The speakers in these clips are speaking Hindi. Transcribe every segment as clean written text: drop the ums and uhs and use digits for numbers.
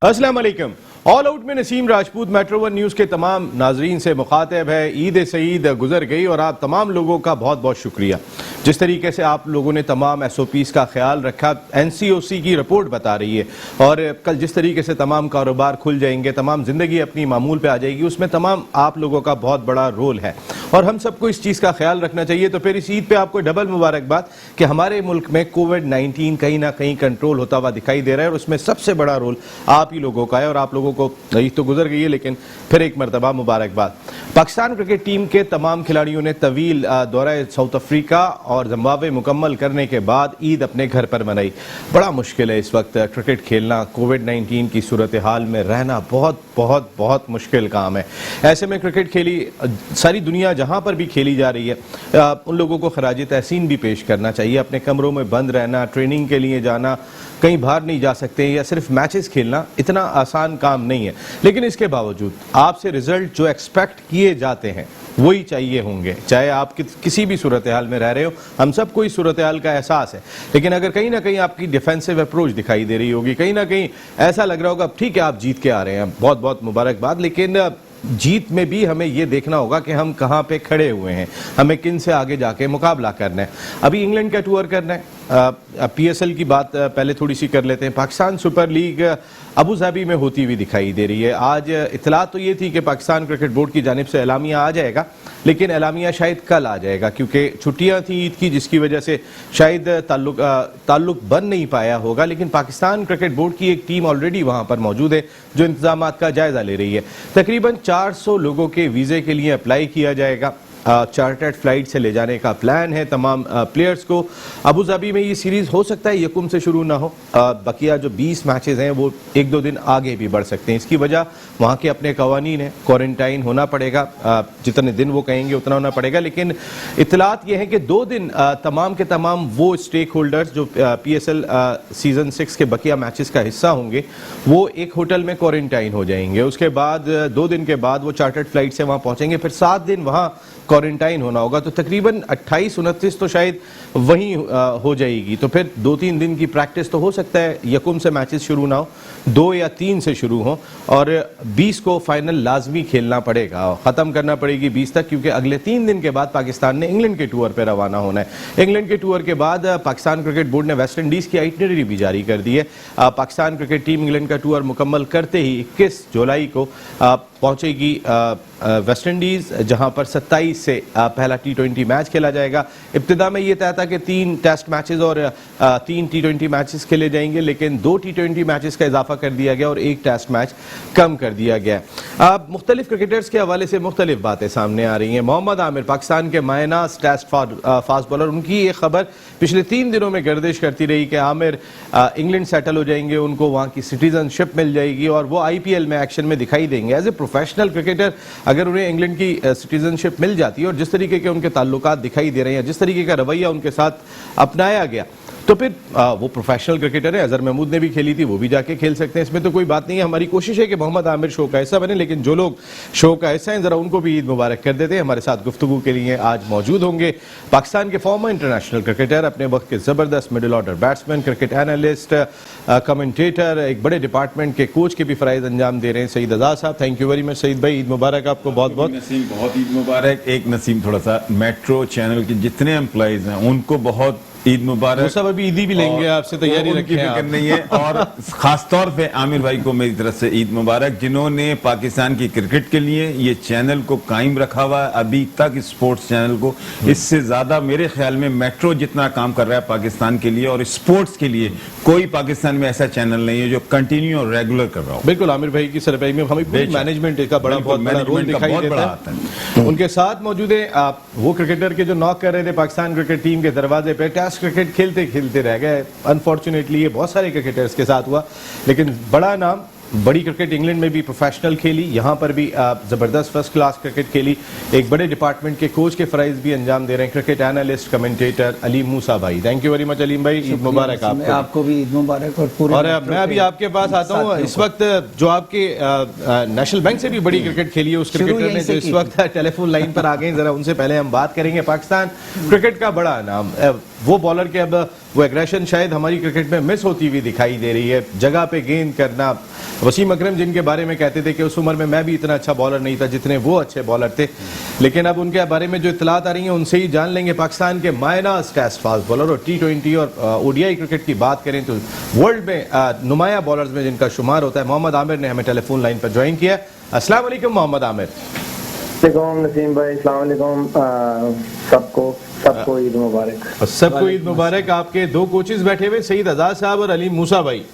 अस्सलाम वालेकुम। ऑल आउट में Naseem Rajput metro one news के तमाम नाजरीन से मुखातिब है। ईद सईद गुजर गई और आप तमाम लोगों का बहुत बहुत शुक्रिया। जिस तरीके से आप लोगों ने तमाम SOPs का ख्याल रखा, NCOC की रिपोर्ट बता रही है, और कल जिस तरीके से तमाम कारोबार खुल जाएंगे, तमाम ज़िंदगी अपनी मामूल पे आ जाएगी, उसमें तमाम आप लोगों का बहुत बड़ा रोल है और हम सबको इस चीज़ का ख्याल रखना चाहिए। तो फिर इस ईद पे आपको डबल मुबारकबाद कि हमारे मुल्क में कोविड-19 कहीं ना कहीं कंट्रोल होता हुआ दिखाई दे रहा है और उसमें सबसे बड़ा रोल आप ही लोगों का है। और आप लोगों को ईद तो गुजर गई है, लेकिन फिर एक मरतबा मुबारकबाद। पाकिस्तान क्रिकेट टीम के तमाम खिलाड़ियों ने तवील दौरा साउथ अफ्रीका और जिम्बाब्वे मुकम्मल करने के बाद ईद अपने घर पर मनाई। बड़ा मुश्किल है इस वक्त क्रिकेट खेलना, कोविड-19 की सूरत हाल में रहना बहुत बहुत बहुत मुश्किल काम है। ऐसे में क्रिकेट खेली सारी दुनिया जहां पर भी खेली जा रही है, उन लोगों को खराज तहसीन भी पेश करना चाहिए। अपने कमरों में बंद रहना, ट्रेनिंग के लिए जाना, कहीं बाहर नहीं जा सकते या सिर्फ मैचेस खेलना इतना आसान काम नहीं है, लेकिन इसके बावजूद आपसे रिजल्ट जो एक्सपेक्ट किए जाते हैं वही चाहिए होंगे, चाहे आप किसी भी सूरत हाल में रह रहे हो। हम सबको इस सूरत हाल का एहसास है, लेकिन अगर कहीं ना कहीं आपकी डिफेंसिव अप्रोच दिखाई दे रही होगी, कहीं ना कहीं ऐसा लग रहा होगा ठीक है आप जीत के आ रहे हैं, बहुत बहुत मुबारकबाद, लेकिन जीत में भी हमें यह देखना होगा कि हम कहां पे खड़े हुए हैं, हमें किन से आगे जाके मुकाबला करना है। अभी इंग्लैंड का टूर करना है, PSL की बात पहले थोड़ी सी कर लेते हैं। Pakistan super league Abu Dhabi में होती हुई दिखाई दे रही है। आज इतला तो ये थी कि पाकिस्तान क्रिकेट बोर्ड की जानिब से एलामिया आ जाएगा, लेकिन एलामिया शायद कल आ जाएगा क्योंकि छुट्टियां थी ईद की, जिसकी वजह से शायद ताल्लुक बन नहीं पाया होगा। लेकिन पाकिस्तान क्रिकेट बोर्ड की एक टीम ऑलरेडी वहां पर मौजूद है जो इंतजामात का जायजा ले रही है। तकरीबन 400 लोगों के वीजे के लिए अप्लाई किया जाएगा। चार्टर्ड फ्लाइट से ले जाने का प्लान है तमाम प्लेयर्स को। अबू धाबी में ये सीरीज हो सकता है यकुम से शुरू ना हो, बकिया जो 20 मैचेस हैं वो 1-2 दिन आगे भी बढ़ सकते हैं। इसकी वजह वहाँ के अपने कवानीन है, क्वारंटाइन होना पड़ेगा, जितने दिन वो कहेंगे उतना होना पड़ेगा। लेकिन इतलात ये है कि 2 दिन तमाम के तमाम वो स्टेक होल्डर्स जो PSL सीजन 6 के बकिया मैचेस का हिस्सा होंगे वो एक होटल में क्वारंटाइन हो जाएंगे। उसके बाद 2 दिन के बाद वो चार्टर्ड फ्लाइट से वहाँ पहुँचेंगे, फिर 7 दिन वहाँ क्वारंटाइन होना होगा। तो तकरीबन 28-29 तो शायद वहीं हो जाएगी। तो फिर 2-3 दिन की प्रैक्टिस तो हो सकता है यकुम से मैचेस शुरू ना हो, 2 या 3 से शुरू हो, और 20 को फाइनल लाजमी खेलना पड़ेगा, ख़त्म करना पड़ेगी 20 तक, क्योंकि अगले 3 दिन के बाद पाकिस्तान ने इंग्लैंड के टूर पर रवाना होना है। इंग्लैंड के टूर के बाद पाकिस्तान क्रिकेट बोर्ड ने वेस्ट इंडीज़ की आइटनरी भी जारी कर दी है। पाकिस्तान क्रिकेट टीम इंग्लैंड का टूर मुकम्मल करते ही 21 जुलाई को पहुंचेगी वेस्ट इंडीज़, जहां पर 27 से पहला T20 मैच खेला जाएगा। इब्तिदा में यह तय था कि 3 टेस्ट मैचेस और 3 T20 मैचेस खेले जाएंगे, लेकिन 2 T20 मैचेस का इजाफा कर दिया गया और 1 टेस्ट मैच कम कर दिया गया। अब मुख्तलिफ क्रिकेटर्स के हवाले से मुख्तलिफ बातें सामने आ रही हैं। मोहम्मद आमिर, पाकिस्तान के मायनाज टेस्ट फास्ट बॉलर, उनकी ये खबर पिछले 3 दिनों में गर्दिश करती रही कि आमिर इंग्लैंड सेटल हो जाएंगे, उनको वहाँ की सिटीजनशिप मिल जाएगी और वो IPL में एक्शन में दिखाई देंगे। एज ए प्रोफेशनल क्रिकेटर अगर उन्हें इंग्लैंड की सिटीजनशिप मिल जाती है और जिस तरीके के उनके ताल्लुकात दिखाई दे रहे हैं, जिस तरीके का रवैया उनके साथ अपनाया गया, तो फिर वो प्रोफेशनल क्रिकेटर है। अजहर महमूद ने भी खेली थी, वो भी जाके खेल सकते हैं, इसमें तो कोई बात नहीं है। हमारी कोशिश है कि मोहम्मद आमिर शो का हिस्सा बने, लेकिन जो लोग शो का हिस्सा हैं जरा उनको भी ईद मुबारक कर देते हैं। हमारे साथ गुफ्तगू के लिए आज मौजूद होंगे पाकिस्तान के फॉर्मर इंटरनेशनल क्रिकेटर, अपने वक्त के जबरदस्त middle order batsman, cricket analyst, commentator, एक बड़े डिपार्टमेंट के कोच के भी फराइज अंजाम दे रहे हैं, सईद आजाद साहब। Thank you very much Saeed भाई, ईद मुबारक आपको बहुत बहुत। नसीम बहुत ईद मुबारक। एक नसीम थोड़ा सा मेट्रो चैनल के जितने एम्प्लॉइज हैं उनको बहुत ईद मुबारक। वो सब अभी ईदी भी लेंगे आपसे, तैयारी रखी है नहीं है। और खासतौर पे आमिर भाई को मेरी तरफ से ईद मुबारक, जिन्होंने पाकिस्तान की क्रिकेट के लिए ये चैनल को कायम रखा हुआ है अभी तक, स्पोर्ट्स चैनल को। इससे ज्यादा मेरे ख्याल में मेट्रो जितना काम कर रहा है पाकिस्तान के लिए और स्पोर्ट्स के लिए, कोई पाकिस्तान में ऐसा चैनल नहीं है जो कंटिन्यू और रेगुलर कर रहा हो। बिल्कुल, आमिर भाई की सरबराही में हमें मैनेजमेंट का बहुत बड़ा रोल दिखाई देता है। उनके साथ मौजूद है वो क्रिकेटर के जो नॉक कर रहे थे पाकिस्तान क्रिकेट टीम के दरवाजे पे, टेस्ट क्रिकेट खेलते खेलते रह गए। अनफॉर्चुनेटली ये बहुत सारे क्रिकेटर्स के साथ हुआ, लेकिन बड़ा नाम, बड़ी क्रिकेट इंग्लैंड में भी प्रोफेशनल खेली, यहाँ पर भी जबरदस्त फर्स्ट क्लास क्रिकेट खेली। एक बड़े डिपार्टमेंट के कोच के फराइज भी अंजाम दे रहे हैं, क्रिकेट एनालिस्ट, कमेंटेटर अलीम मूसा भाई। Thank you very much Aleem भाई, ईद मुबारक आपको भी ईद मुबारक। और मैं अभी आपके पास आता हूँ, इस वक्त जो आपके नेशनल बैंक से भी बड़ी क्रिकेट खेली है उस क्रिकेटर ने जो इस वक्त टेलीफोन लाइन पर आ गए, जरा उनसे पहले हम बात करेंगे। पाकिस्तान क्रिकेट का बड़ा नाम, वो बॉलर के अब वो एग्रेशन शायद हमारी क्रिकेट में मिस होती हुई दिखाई दे रही है। जगह पे गेंद करना, वसीम अकरम जिनके बारे में कहते थे कि उस उम्र में मैं भी इतना अच्छा बॉलर नहीं था जितने वो अच्छे बॉलर थे, लेकिन अब उनके बारे में जो इत्तलात आ रही हैं उनसे ही जान लेंगे। पाकिस्तान के मायनाज टेस्ट फास्ट बॉलर और T20 और ODI क्रिकेट की बात करें तो वर्ल्ड में नुमाया बॉलर्स में जिनका शुमार होता है, मोहम्मद आमिर ने हमें टेलीफोन लाइन पर ज्वाइन किया। अस्सलाम वालेकुम मोहम्मद आमिर। नसीम भाई, अस्सलाम वालेकुम। सबको ईद मुबारक। सबको ईद मुबारक। आपके दो कोचेस बैठे हुए, सईद आजाद साहब और अली मूसा भाई।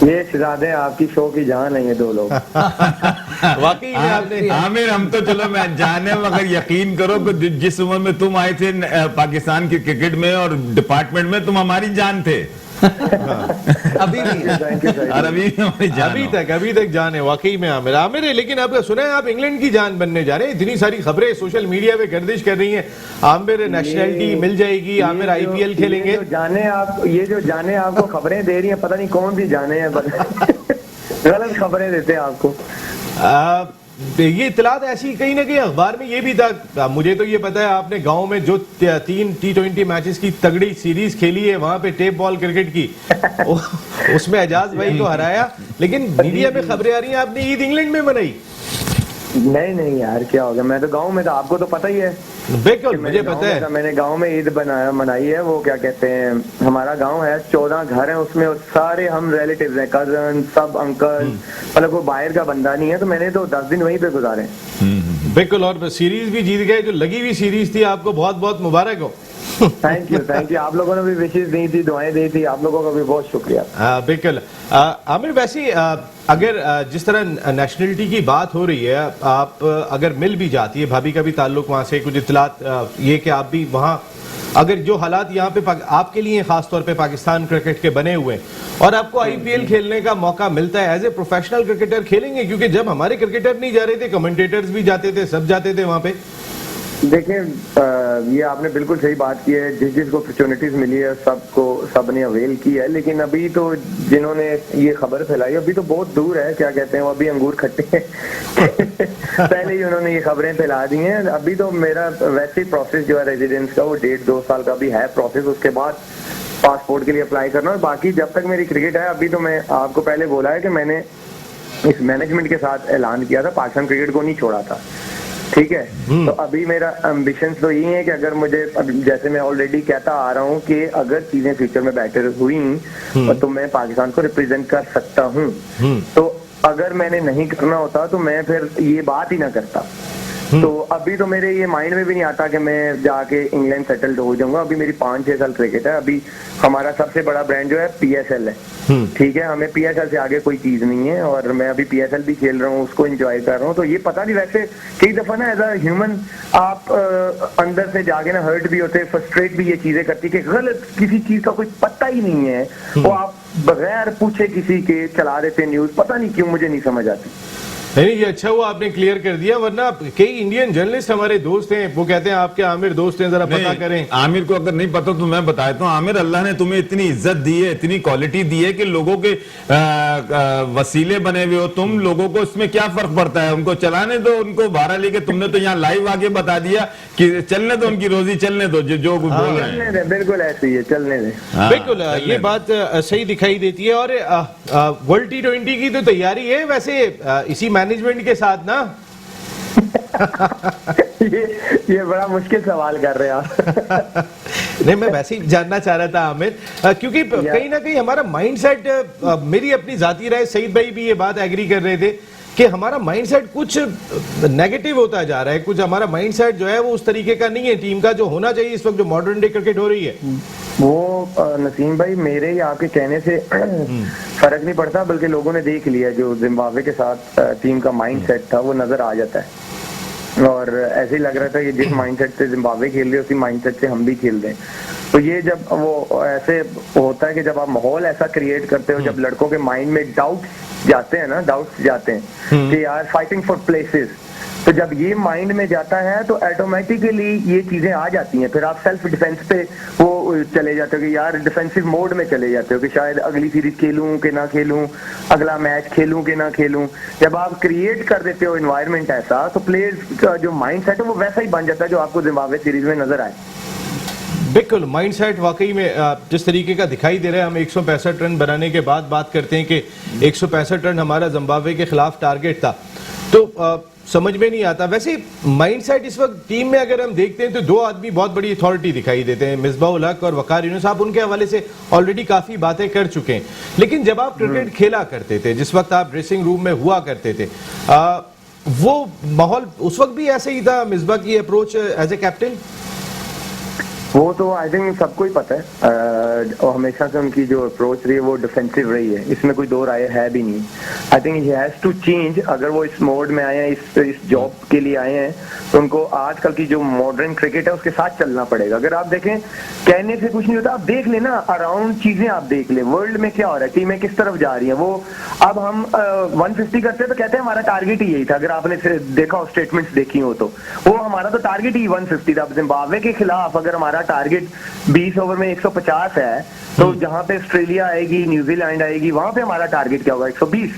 ये शहजादे आपकी शो की जान है ये दो लोग। वाकई में आपने आमिर, हम तो चलो मैं जाने, मगर यकीन करो कि जिस उम्र में तुम आए थे पाकिस्तान के क्रिकेट में और डिपार्टमेंट में, तुम हमारी जान थे। अभी भी और अभी तक जान है। वाकई में आमिर है। लेकिन आपका सुना है आप इंग्लैंड की जान बनने जा रहे हैं। इतनी सारी खबरें सोशल मीडिया पे गर्दिश कर रही हैं, आमिर नेशनलिटी मिल जाएगी, आमिर IPL खेलेंगे। ये जो जाने आपको खबरें दे रही हैं, पता नहीं कौन सी जाने हैं, गलत खबरें देते हैं आपको। ये इत्तलात ऐसी कहीं ना कहीं अखबार में ये भी था, मुझे तो ये पता है आपने गांव में जो 3 T20 मैचेस की तगड़ी सीरीज खेली है वहां पे टेप बॉल क्रिकेट की, उसमें एजाज भाई को हराया, लेकिन मीडिया में खबरें आ रही हैं आपने ईद इंग्लैंड में मनाई। नहीं यार, क्या हो गया, मैं तो गांव में था, आपको तो पता ही है। बिल्कुल मुझे पता है। मैंने गांव में ईद मनाई है। वो क्या कहते हैं, हमारा गांव है, 14 घर हैं उसमें, और सारे हम रिलेटिव्स हैं, कजन, सब अंकल, मतलब कोई बाहर का बंदा नहीं है। तो मैंने तो 10 दिन वहीं पे गुजारे। बिल्कुल, और सीरीज भी जीत गए, जो लगी हुई सीरीज थी, आपको बहुत बहुत मुबारक हो। Thank you. आप लोगों ने भी विशेष दी थी, दुआएं दी थी, आप लोगों का भी बहुत शुक्रिया। बिल्कुल। आमिर, वैसे अगर जिस तरह नेशनलिटी की बात हो रही है, आप अगर मिल भी जाती है, भाभी का भी ताल्लुक वहाँ से, कुछ इत्तलात ये कि आप भी वहाँ, अगर जो हालात यहाँ पे आपके लिए खास तौर पे पाकिस्तान क्रिकेट के बने हुए हैं और आपको IPL खेलने का मौका मिलता है, एज ए प्रोफेशनल क्रिकेटर खेलेंगे? क्योंकि जब हमारे क्रिकेटर नहीं जा रहे थे, कमेंटेटर्स भी जाते थे, सब जाते थे वहाँ पे। देखिए, ये आपने बिल्कुल सही बात की है। जिसको अपॉर्चुनिटीज मिली है सबने अवेल की है। लेकिन अभी तो जिन्होंने ये खबर फैलाई, अभी तो बहुत दूर है, क्या कहते हैं वो, अभी अंगूर खट्टे हैं। पहले ही उन्होंने ये खबरें फैला दी हैं। अभी तो मेरा वैसे ही प्रोसेस जो है रेजिडेंस का, वो 1.5-2 साल का भी है प्रोसेस। उसके बाद पासपोर्ट के लिए अप्लाई करना। और बाकी जब तक मेरी क्रिकेट है, अभी तो मैं आपको पहले बोला है कि मैंने इस मैनेजमेंट के साथ ऐलान किया था, पाकिस्तान क्रिकेट को नहीं छोड़ा था। ठीक है, तो अभी मेरा एम्बिशन तो यही है कि अगर मुझे, जैसे मैं ऑलरेडी कहता आ रहा हूँ कि अगर चीजें फ्यूचर में बेटर हुई तो मैं पाकिस्तान को रिप्रेजेंट कर सकता हूँ। तो अगर मैंने नहीं करना होता तो मैं फिर ये बात ही ना करता। तो अभी तो मेरे ये माइंड में भी नहीं आता कि मैं जाके इंग्लैंड सेटल्ड हो जाऊंगा। अभी मेरी 5-6 साल क्रिकेट है। अभी हमारा सबसे बड़ा ब्रांड जो है PSL है। ठीक है, हमें PSL से आगे कोई चीज नहीं है, और मैं अभी PSL भी खेल रहा हूँ, उसको एंजॉय कर रहा हूँ। तो ये पता नहीं, वैसे कई दफा ना एज अ ह्यूमन आप अंदर से जाके ना हर्ट भी होते, फ्रस्ट्रेट भी ये चीजें करती कि गलत किसी चीज का कोई पता ही नहीं है, वो आप बगैर पूछे किसी के चला देते न्यूज। पता नहीं क्यों, मुझे नहीं समझ आती। नहीं, ये अच्छा हुआ आपने क्लियर कर दिया, वरना कई इंडियन जर्नलिस्ट हमारे दोस्त हैं, वो कहते हैं आपके आमिर दोस्त हैं, जरा पता करें। आमिर को अगर नहीं पता तो मैं बताता हूँ। आमिर, अल्लाह ने तुम्हें इतनी इज्जत दी है, इतनी क्वालिटी दी है कि लोगों के वसीले बने हुए हो तुम। लोगों को इसमें क्या फर्क पड़ता है, उनको चलाने दो, उनको बाहर लेके। तुमने तो यहाँ लाइव आके बता दिया कि चलने दो, उनकी रोजी चलने दो, जो बोल रहे हैं। बिल्कुल ऐसे ही है, चलने दे। बिल्कुल, ये बात सही दिखाई देती है। और वर्ल्ड T20 की तो तैयारी है वैसे इसी मैनेजमेंट के साथ ना। ये बड़ा मुश्किल सवाल कर रहे हैं आप। नहीं, मैं वैसे ही जानना चाह रहा था आमिर, क्योंकि कहीं ना कहीं हमारा माइंडसेट, मेरी अपनी जाती राय, सईद भाई भी ये बात एग्री कर रहे थे कि हमारा माइंडसेट कुछ नेगेटिव होता जा रहा है। कुछ हमारा माइंडसेट जो है वो उस तरीके का नहीं है टीम का जो होना चाहिए इस वक्त जो मॉडर्न डे क्रिकेट हो रही है। वो नसीम भाई, मेरे या आपके कहने से फर्क नहीं पड़ता, बल्कि लोगों ने देख लिया जो जिम्बाब्वे के साथ टीम का माइंडसेट था, वो नजर आ जाता है। और ऐसे ही लग रहा था कि जिस माइंडसेट से जिम्बाब्वे खेल रहे उसी माइंडसेट से हम भी खेल रहे हैं। तो ये जब वो ऐसे होता है कि जब आप माहौल ऐसा क्रिएट करते हो, जब लड़कों के माइंड में डाउट्स जाते हैं कि यार फाइटिंग फॉर प्लेसेस, तो जब ये माइंड में जाता है तो ऑटोमेटिकली ये चीजें आ जाती हैं। फिर आप सेल्फ डिफेंस पे वो चले जाते हो कि यार डिफेंसिव मोड में चले जाते हो कि शायद अगली सीरीज खेलूं कि ना खेलूं, अगला मैच खेलूं कि ना खेलूं। जब आप क्रिएट कर देते हो एनवायरनमेंट ऐसा, तो प्लेयर्स का जो माइंड सेट है वो वैसा ही बन जाता है जो आपको जिम्बाब्वे सीरीज में नजर आए। बिल्कुल माइंडसेट वाकई में जिस तरीके का दिखाई दे रहा है, हम 165 रन बनाने के बाद बात करते हैं कि 165 रन हमारा जिम्बाब्वे के खिलाफ टारगेट था, तो समझ में नहीं आता। वैसे माइंडसेट इस वक्त टीम में अगर हम देखते हैं तो दो आदमी बहुत बड़ी अथॉरिटी दिखाई देते हैं, मिसबाह-उल हक और वकार यूनुस। आप उनके हवाले से ऑलरेडी काफ़ी बातें कर चुके हैं, लेकिन जब आप क्रिकेट खेला करते थे, जिस वक्त आप ड्रेसिंग रूम में हुआ करते थे, वो माहौल उस वक्त भी ऐसे ही था? मिसबाह की अप्रोच एज ए कैप्टन? वो तो आई थिंक सबको ही पता है, और हमेशा से उनकी जो अप्रोच रही है वो डिफेंसिव रही है, इसमें कोई दो राय है भी नहीं। I think he has to change. अगर वो इस मोड में आए हैं, इस जॉब के लिए आए हैं, तो उनको आजकल की जो मॉडर्न क्रिकेट है उसके साथ चलना पड़ेगा। अगर आप देखें, कहने से कुछ नहीं होता, आप देख लेना अराउंड चीजें, आप देख ले वर्ल्ड में क्या हो रहा है, टीमें किस तरफ जा रही हैं। वो अब हम 150 करते हैं तो कहते हैं हमारा टारगेट ही यही था। अगर आपने देखा हो, स्टेटमेंट्स देखी हो, तो वो हमारा तो टारगेट ही 150 था। जिम्बाब्वे के खिलाफ अगर हमारा टारगेट 20 ओवर में 150 है, तो जहां पे ऑस्ट्रेलिया आएगी, न्यूजीलैंड आएगी, वहां पे हमारा टारगेट क्या होगा? 120।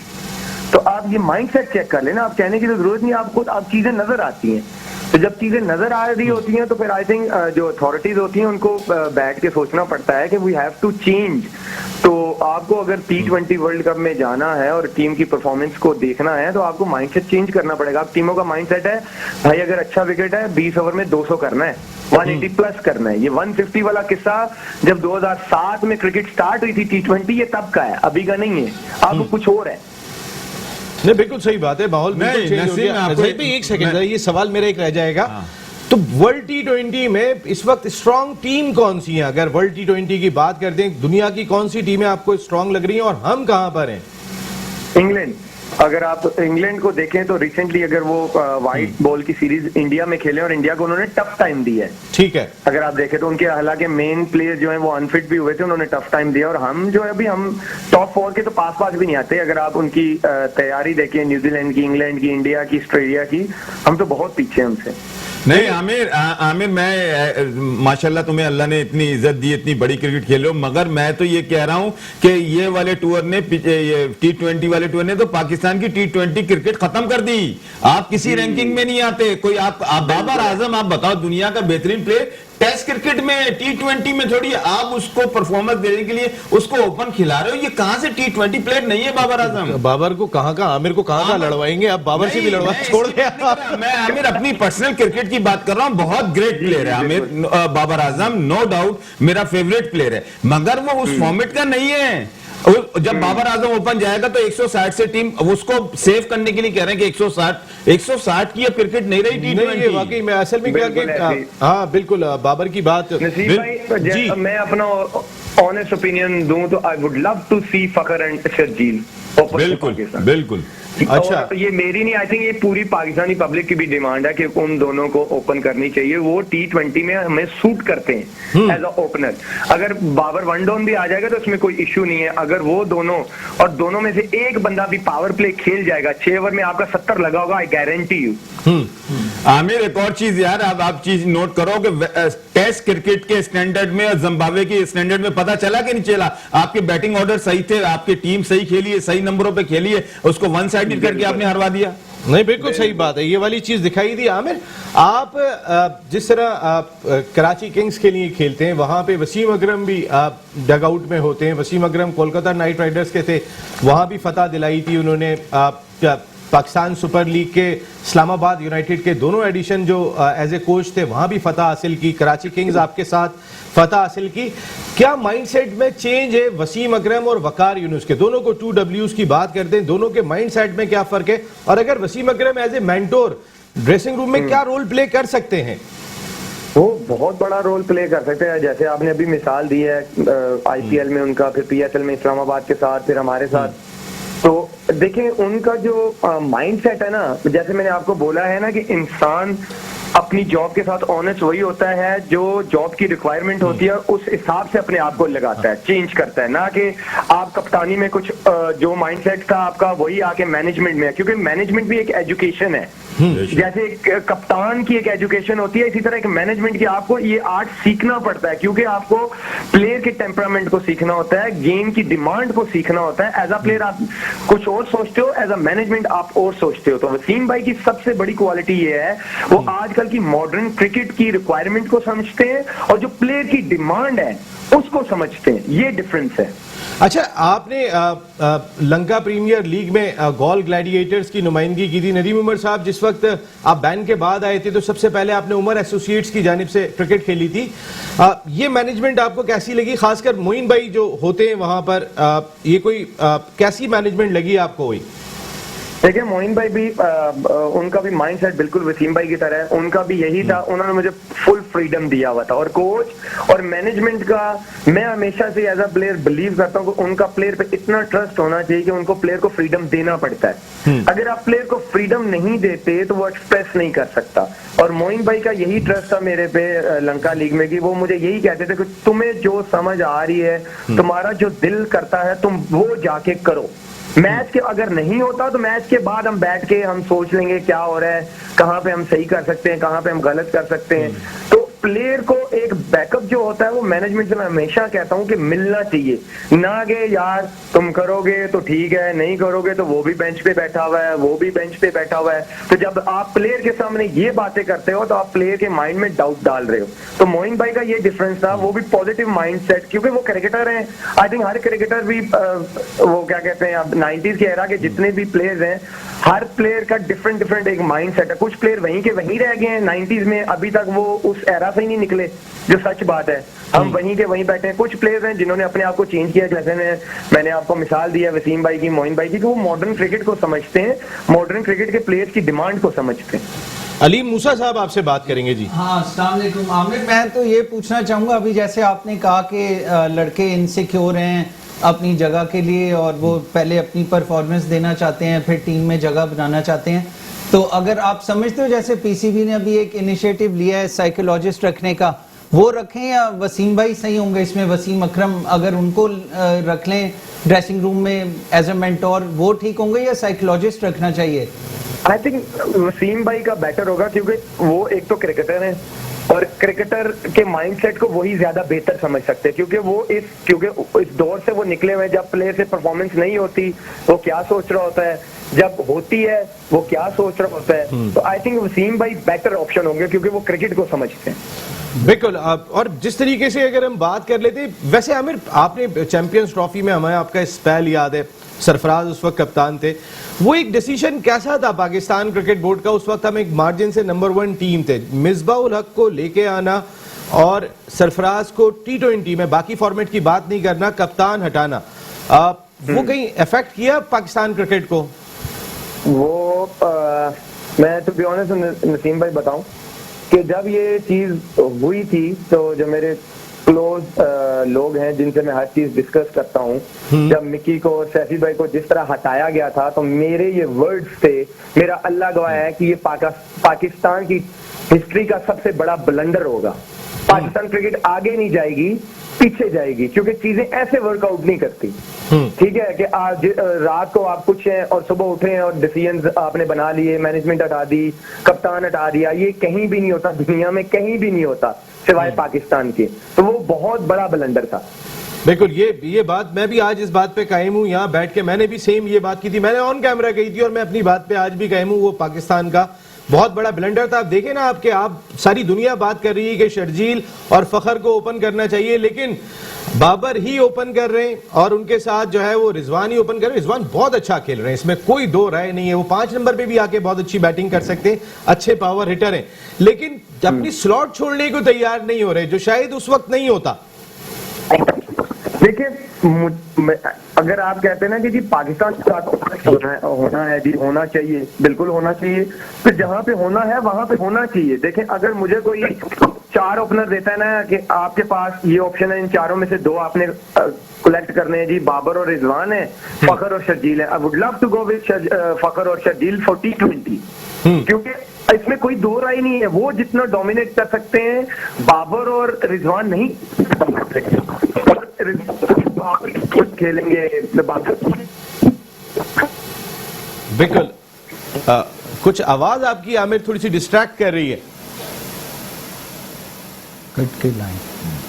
तो आप ये माइंडसेट चेक कर लेना, आप कहने की तो जरूरत नहीं, आपको आप चीजें नजर आती हैं। तो जब चीजें नजर आ रही होती हैं तो फिर आई थिंक जो अथॉरिटीज होती हैं उनको बैठ के सोचना पड़ता है कि वी हैव टू चेंज। तो आपको अगर T20 वर्ल्ड कप में जाना है और टीम की परफॉर्मेंस को देखना है तो आपको माइंडसेट चेंज करना पड़ेगा। अब टीमों का माइंडसेट है, भाई अगर अच्छा विकेट है 20 ओवर में 200 करना है, 180 प्लस करना है। ये 150 वाला किस्सा जब 2007 में क्रिकेट स्टार्ट हुई थी T20, ये तब का है, अभी का नहीं है। अब कुछ और है। नहीं, बिल्कुल सही बात है, माहौल बिल्कुल चेंज हो गया। नज़ीर भाई, एक सेकंड, ये सवाल मेरा एक रह जाएगा। तो वर्ल्ड T20 में इस वक्त स्ट्रॉन्ग टीम कौन सी है? अगर वर्ल्ड T20 की बात करते हैं, दुनिया की कौन सी टीमें आपको स्ट्रॉन्ग लग रही हैं और हम कहां पर हैं? इंग्लैंड। अगर आप इंग्लैंड को देखें तो रिसेंटली अगर वो व्हाइट बॉल की सीरीज इंडिया में खेले और इंडिया को उन्होंने टफ टाइम दिया है। ठीक है, अगर आप देखें तो उनके हालांकि मेन प्लेयर जो है वो अनफिट भी हुए थे, उन्होंने टफ टाइम दिया। और हम जो है अभी हम टॉप 4 के तो पास भी नहीं आते। अगर आप उनकी तैयारी देखें, न्यूजीलैंड की, इंग्लैंड की, इंडिया की, ऑस्ट्रेलिया की, हम तो बहुत पीछे हैं उनसे। नहीं आमिर, मैं माशाल्लाह तुम्हें अल्लाह ने इतनी इज्जत दी, इतनी बड़ी क्रिकेट खेले हो, मगर मैं तो ये कह रहा हूं कि ये वाले टूर ने, ये T20 वाले टूर ने तो पाकिस्तान की T20 क्रिकेट खत्म कर दी। आप किसी रैंकिंग में नहीं आते। कोई आप बाबर आजम, आप बताओ, दुनिया का बेहतरीन प्लेयर टेस्ट क्रिकेट में, T20 में थोड़ी आप उसको परफॉर्मेंस देने के लिए उसको ओपन खिला रहे हो। ये कहां से T20 प्लेयर नहीं है बाबर आजम? बाबर को कहां का, आमिर को कहां का लड़वाएंगे? अब बाबर से भी लड़वा छोड़ दिया। मैं आमिर अपनी पर्सनल क्रिकेट की बात कर रहा हूं। बहुत ग्रेट प्लेयर है आमिर बाबर आजम, नो डाउट मेरा फेवरेट प्लेयर है, मगर वो उस फॉर्मेट का नहीं है। जब बाबर आजम ओपन जाएगा तो 160 से टीम उसको सेव करने के लिए कह रहे हैं कि 160 की अब क्रिकेट नहीं रही T20। वाकई में असल में क्या कि हाँ बिल्कुल बाबर की बात। नसीब भाई, मैं अपना ऑनेस्ट ओपिनियन दूं तो I would love to see Fakhar and Sharjeel. बिल्कुल। अच्छा, ये मेरी नहीं, आई थिंक ये पूरी पाकिस्तानी पब्लिक की भी डिमांड है कि उन दोनों को ओपन करनी चाहिए। वो T20 में हमें सूट करते हैं एज अ ओपनर। अगर बाबर वन डाउन भी आ जाएगा तो उसमें कोई इश्यू नहीं है। अगर वो दोनों और दोनों में से एक बंदा भी पावर प्ले खेल जाएगा, 6 ओवर में आपका 70 लगा होगा, आई गारंटी यू। आमिर, एक और चीज यार, आप चीज नोट करो कि टेस्ट क्रिकेट के स्टैंडर्ड में और जिम्बाब्वे के स्टैंडर्ड में पता चला कि नहीं चला? आपके बैटिंग ऑर्डर सही थे, आपकी टीम सही खेली है, सही नंबरों पे खेली है, उसको वन साइडेड करके आपने हरवा दिया। नहीं, बिल्कुल सही बात है, ये वाली चीज दिखाई दी। आमिर, आप जिस तरह आप कराची किंग्स के लिए खेलते हैं, वहां पे वसीम अकरम भी डग आउट में होते हैं। वसीम अकरम कोलकाता नाइट राइडर्स के थे, वहां भी फतह दिलाई थी उन्होंने। पाकिस्तान सुपर लीग के इस्लामाबाद यूनाइटेड के दोनों एडिशन जो एज ए कोच थे, वहां भी फतह हासिल की। कराची किंग्स आपके साथ फतह हासिल की। क्या माइंडसेट में चेंज है वसीम अकरम और वकार यूनुस के? दोनों को 2 Ws की बात करते हैं, दोनों के माइंडसेट में क्या फर्क है? और अगर Wasim Akram as a mentor dressing room में क्या रोल प्ले कर सकते हैं? वो बहुत बड़ा रोल प्ले कर सकते हैं। जैसे आपने अभी मिसाल दी है IPL में उनका, फिर PSL में इस्लामाबाद के साथ, फिर हमारे साथ। तो देखें, उनका जो माइंडसेट है ना, जैसे मैंने आपको बोला है ना कि इंसान अपनी जॉब के साथ ऑनेस्ट वही होता है जो जॉब की रिक्वायरमेंट होती है, उस हिसाब से अपने आप को लगाता है, चेंज करता है। ना कि आप कप्तानी में कुछ जो माइंडसेट था आपका वही आके मैनेजमेंट में है, क्योंकि मैनेजमेंट भी एक एजुकेशन है। जैसे एक कप्तान की एक एजुकेशन होती है, इसी तरह एक मैनेजमेंट की आपको ये आर्ट सीखना पड़ता है, क्योंकि आपको प्लेयर के टेम्परामेंट को सीखना होता है, गेम की डिमांड को सीखना होता है। एज अ प्लेयर आप कुछ और सोचते हो, एज अ मैनेजमेंट आप और सोचते हो। तो वसीम भाई की सबसे बड़ी क्वालिटी ये है, वो आज आजकल की मॉडर्न क्रिकेट की रिक्वायरमेंट को समझते हैं और जो प्लेयर की डिमांड है उसको समझते हैं, ये डिफरेंस है। अच्छा, आपने लंका प्रीमियर लीग में गॉल ग्लैडिएटर्स की नुमाइंदगी की थी। नदीम उमर साहब, जिस वक्त आप बैन के बाद आए थे तो सबसे पहले आपने उमर एसोसिएट्स की जानिब से क्रिकेट खेली थी। ये मैनेजमेंट आपको कैसी लगी? खासकर मोइन भाई जो होते हैं वहां पर, ये कोई कैसी मैनेजमेंट लगी आपको? हुई देखिए, मोइन भाई भी उनका भी माइंडसेट बिल्कुल वसीम भाई की तरह है, उनका भी यही था। उन्होंने मुझे फुल फ्रीडम दिया हुआ था और कोच और मैनेजमेंट का मैं हमेशा से एज अ प्लेयर बिलीव करता हूँ कि उनका प्लेयर पे इतना ट्रस्ट होना चाहिए कि उनको प्लेयर को फ्रीडम देना पड़ता है। अगर आप प्लेयर को फ्रीडम नहीं देते तो वो एक्सप्रेस नहीं कर सकता। और मोइन भाई का यही ट्रस्ट था मेरे पे लंका लीग में कि वो मुझे यही कहते थे कि तुम्हें जो समझ आ रही है, तुम्हारा जो दिल करता है, तुम वो जाके करो। मैच के अगर नहीं होता तो मैच के बाद हम बैठ के हम सोच लेंगे क्या हो रहा है, कहाँ पे हम सही कर सकते हैं, कहाँ पे हम गलत कर सकते हैं। तो प्लेयर को एक बैकअप जो होता है वो मैनेजमेंट से मैं हमेशा कहता हूँ कि मिलना चाहिए, ना कि यार तुम करोगे तो ठीक है, नहीं करोगे तो वो भी बेंच पे बैठा हुआ है, वो भी बेंच पे बैठा हुआ है। तो जब आप प्लेयर के सामने ये बातें करते हो तो आप प्लेयर के माइंड में डाउट डाल रहे हो। तो मोइन भाई का ये डिफरेंस था, वो भी पॉजिटिव माइंडसेट, क्योंकि वो क्रिकेटर हैं। आई थिंक हर क्रिकेटर भी वो क्या कहते हैं, अब 90s के एरा के जितने भी प्लेयर्स हैं, हर प्लेयर का डिफरेंट एक माइंडसेट है। कुछ प्लेयर वहीं के वहीं रह गए हैं 90s में, अभी तक वो उस एरा से ही नहीं निकले, जो सच बात है। हम वहीं के वहीं बैठे हैं। कुछ प्लेयर्स हैं जिन्होंने अपने आप को चेंज किया, जैसे मैंने आपको मिसाल दी है वसीम भाई की, मोइन भाई की, कि वो मॉडर्न क्रिकेट को समझते हैं, मॉडर्न क्रिकेट के प्लेयर्स की डिमांड को समझते हैं। अलीम मूसा साहब आपसे बात करेंगे जी। हाँ, अस्सलाम वालेकुम आमिर। मैं तो ये पूछना चाहूँगा, अभी जैसे आपने कहा कि लड़के इनसिक्योर हैं अपनी जगह के लिए और वो पहले अपनी परफॉर्मेंस देना चाहते हैं, फिर टीम में जगह बनाना चाहते हैं, तो अगर आप समझते हो जैसे पीसीबी ने अभी एक इनिशिएटिव लिया है साइकोलॉजिस्ट रखने का, वो रखें या वसीम भाई सही होंगे इसमें? वसीम अकरम अगर उनको रख लें ड्रेसिंग रूम में एज ए मेंटोर, वो ठीक होंगे या साइकोलॉजिस्ट रखना चाहिए? आई थिंक वसीम भाई का बेटर होगा, क्योंकि वो एक तो क्रिकेटर हैं और क्रिकेटर के माइंडसेट को वही ज्यादा बेहतर समझ सकते हैं, क्योंकि इस दौर से वो निकले हुए हैं। जब प्लेयर से परफॉर्मेंस नहीं होती वो क्या सोच रहा होता है, जब होती है वो क्या सोच रहा होता है। तो आई थिंक वसीम भाई बेटर ऑप्शन होंगे, क्योंकि वो क्रिकेट को समझते हैं। बिल्कुल। और जिस तरीके से अगर हम बात कर लेते, वैसे आमिर आपने चैंपियंस ट्रॉफी में, हमें आपका स्पेल याद है, सरफराज उस वक्त कप्तान थे, वो एक डिसीजन कैसा था पाकिस्तान क्रिकेट बोर्ड का? उस वक्त हम एक मार्जिन से नंबर 1 टीम थे, मिसबाउल हक को लेके आना और सरफराज को T20 में, बाकी फॉर्मेट की बात नहीं करना, कप्तान हटाना, वो कहीं इफेक्ट किया पाकिस्तान क्रिकेट को? वो मैं तो बी ऑनेस्ट नसीम भाई बताऊं कि जब ये चीज हुई थी तो जो मेरे क्लोज लोग हैं जिनसे मैं हर चीज डिस्कस करता हूँ, जब मिकी को और सैफी भाई को जिस तरह हटाया गया था, तो मेरे ये वर्ड्स थे, मेरा अल्लाह गवाह है कि ये पाकिस्तान की हिस्ट्री का सबसे बड़ा ब्लंडर होगा। पाकिस्तान क्रिकेट आगे नहीं जाएगी, पीछे जाएगी, क्योंकि चीजें ऐसे वर्कआउट नहीं करती। ठीक है कि आज रात को आप कुछ हैं और सुबह उठे हैं और डिसीजंस आपने बना लिए, मैनेजमेंट हटा दी, कप्तान हटा दिया, ये कहीं भी नहीं होता, दुनिया में कहीं भी नहीं होता सिवाय पाकिस्तान के। तो वो बहुत बड़ा ब्लंडर था। बिल्कुल, ये बात मैं भी आज इस बात पे कायम हूं। यहाँ बैठ के मैंने भी सेम ये बात की थी, मैंने ऑन कैमरा कही थी और मैं अपनी बात पे आज भी कायम हूं। वो पाकिस्तान का बहुत बड़ा ब्लंडर था। आप देखें ना, आपके आप सारी दुनिया बात कर रही है कि शर्जील और फखर को ओपन करना चाहिए, लेकिन बाबर ही ओपन कर रहे हैं और उनके साथ जो है वो रिजवान ही ओपन कर रहे हैं। रिजवान बहुत अच्छा खेल रहे हैं, इसमें कोई दो राय नहीं है। वो 5 नंबर पे भी आके बहुत अच्छी बैटिंग कर सकते हैं, अच्छे पावर हिटर हैं, लेकिन अपनी स्लॉट छोड़ने को तैयार नहीं हो रहे, जो शायद उस वक्त नहीं होता। देखिए, अगर आप कहते हैं ना कि जी पाकिस्तान के साथ होना है जी, होना चाहिए, बिल्कुल होना चाहिए, तो जहां पे होना है वहां पे होना चाहिए। देखें, अगर मुझे कोई 4 ओपनर देता है ना कि आपके पास ये ऑप्शन है, इन चारों में से 2 आपने कलेक्ट करने हैं जी, बाबर और रिजवान है, फखर और शर्जील है, I would love to go with Fakhar और शर्जील फॉर T20, क्योंकि इसमें कोई दो राय नहीं है। वो जितना डोमिनेट कर सकते हैं बाबर और रिजवान नहीं खेलेंगे। बिल्कुल। कुछ आवाज आपकी आमिर थोड़ी सी डिस्ट्रैक्ट कर रही है। कट के लाइन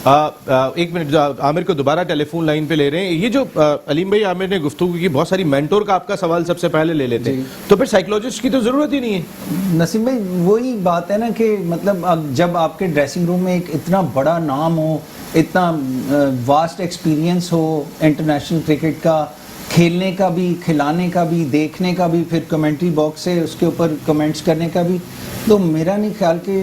एक मिनट, आमिर को दोबारा टेलीफोन लाइन पे ले रहे हैं। ये जो अलीम भाई, आमिर ने गुफ्तगू की बहुत सारी, मेंटोर का आपका सवाल सबसे पहले ले लेते हैं, तो फिर साइकोलॉजिस्ट की तो जरूरत ही नहीं है। नसीम भाई, वही बात है ना कि मतलब अब जब आपके ड्रेसिंग रूम में एक इतना बड़ा नाम हो, इतना वास्ट एक्सपीरियंस हो इंटरनेशनल क्रिकेट का, खेलने का भी, खिलाने का भी, देखने का भी, फिर कमेंट्री बॉक्स से उसके ऊपर कमेंट्स करने का भी, तो मेरा नहीं ख्याल कि